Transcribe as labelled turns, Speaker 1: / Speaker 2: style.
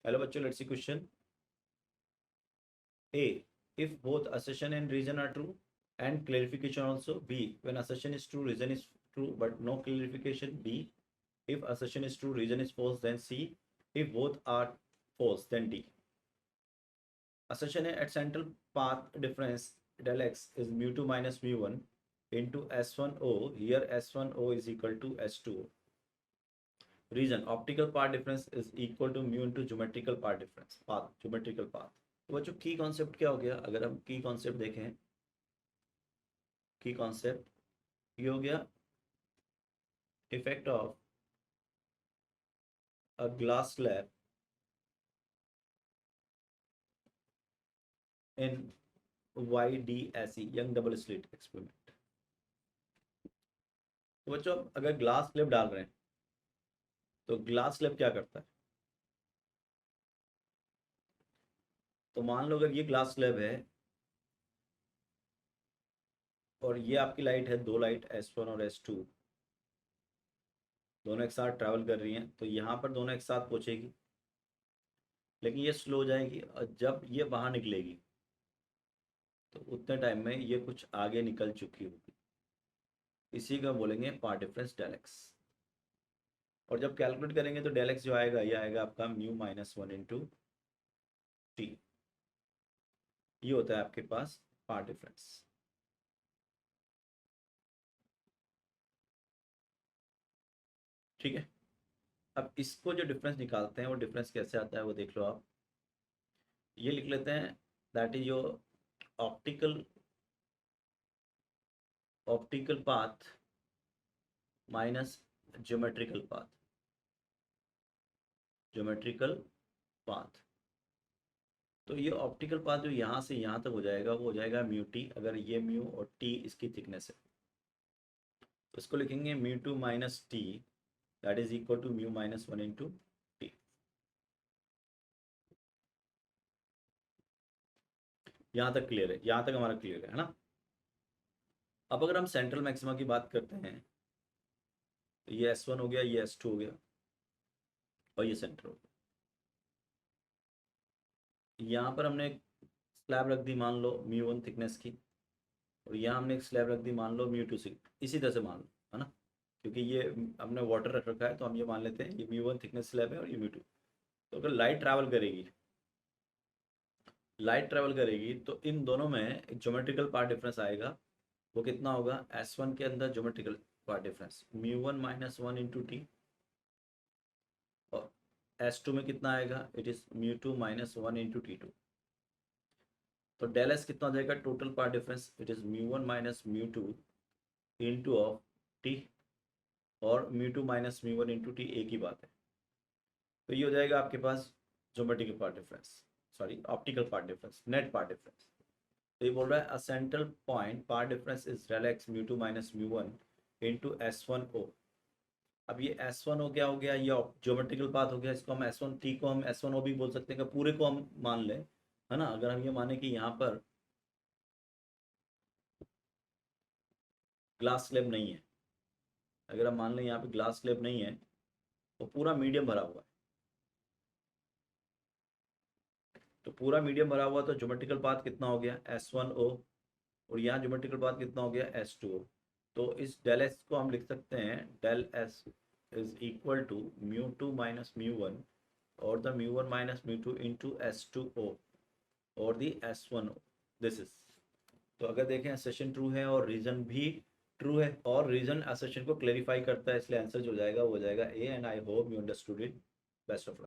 Speaker 1: Hello बच्चों, let's see question A. If both assertion and reason are true, and clarification also. B. When assertion is true, reason is true, but no clarification. B. If assertion is true, reason is false, then C. If both are false, then D. Assertion at central path difference del x is mu2 minus mu1 into S1O. Here S1O is equal to S2O. Reason optical path difference is equal to mu into geometrical path difference. Path, geometrical path. तो बच्चों की concept क्या हो गया? अगर हम की concept देखें, की कॉन्सेप्ट ये हो गया effect of a glass slab in YDSE, young double slit experiment. तो बच्चों अगर ग्लास स्लैब डाल रहे हैं तो ग्लास स्लैब क्या करता है? तो मान लो अगर ये ग्लास स्लैब है और ये आपकी लाइट है, दो लाइट S1 और S2 दोनों एक साथ ट्रैवल कर रही हैं, तो यहाँ पर दोनों एक साथ पहुँचेगी, लेकिन ये स्लो हो जाएगी और जब ये बाहर निकलेगी तो उतने टाइम में ये कुछ आगे निकल चुकी होगी। इसी का बोलेंगे पाथ डिफरेंस डेल एक्स। और जब कैलकुलेट करेंगे तो डेल एक्स जो आएगा ये आएगा आपका mu minus one into T. ये होता है आपके पास पाथ डिफरेंस। ठीक है, अब इसको जो डिफरेंस निकालते हैं वो डिफरेंस कैसे आता है वो देख लो आप। ये लिख लेते हैं that is your optical optical path minus geometrical path, geometrical path. तो ये ऑप्टिकल पाथ जो यहाँ से यहाँ तक हो जाएगा वो हो जाएगा म्यू टी, अगर ये म्यू और टी इसकी थिकनेस है तो इसको लिखेंगे mu two minus T that is equal to mu minus one into T. यहाँ तक क्लियर है? यहाँ तक हमारा क्लियर है ना? अब अगर हम सेंट्रल मैक्सिमा की बात करते हैं तो ये S1 हो गया, ये S2 हो गया और ये सेंटर हो गया। यहाँ पर हमने एक स्लैब रख दी मान लो म्यू वन थिकनेस की, और यहाँ हमने एक स्लैब रख दी मान लो म्यू टू सी, इसी तरह से मान लो, है ना? क्योंकि ये हमने वाटर रख रखा है तो हम ये मान लेते हैं ये म्यू वन थिकनेस स्लैब है और ये म्यू टू। तो अगर लाइट ट्रैवल करेगी, लाइट ट्रैवल करेगी तो इन दोनों में एक ज्योमेट्रिकल पार्ट डिफरेंस आएगा। वो कितना होगा? S1 के अंदर geometrical path difference mu one minus one into T, और S2 में कितना आएगा? It is mu two minus one into T two. तो डेल एस कितना हो जाएगा? Total path difference it is mu one minus mu two into of T, और mu two minus mu one into T एक ही बात है। तो ये हो जाएगा आपके पास geometrical path difference, sorry optical path difference, net part difference. तो ये बोल रहा है a central point part difference is del X mu two minus mu one into S1O। अब ये S1O क्या हो गया? ये ज्योमेट्रिकल पाथ हो गया। इसको हम S1 टी को हम S1O भी बोल सकते हैं, कि पूरे को हम मान लें, है ना? अगर हम ये माने कि यहाँ पर ग्लास स्लैब नहीं है, अगर हम मान लें यहाँ पे ग्लास स्लैब नहीं है तो पूरा मीडियम भरा हुआ है, तो पूरा मीडियम भरा हुआ तो ज्योमेट्रिकल पाथ कितना हो गया? S1O, और यहाँ ज्योमेट्रिकल पाथ कितना हो गया? S2O। तो इस डेल एस को हम लिख सकते हैं del S is equal to mu two minus mu one और the mu one minus mu two into S2O और दी S1O। दिस इज, तो अगर देखें असर्शन ट्रू है और रीजन भी ट्रू है, और रीजन असर्शन को क्लेरिफाई करता है, इसलिए आंसर जो हो जाएगा वो हो जाएगा A. And I hope you understood it. Best of luck.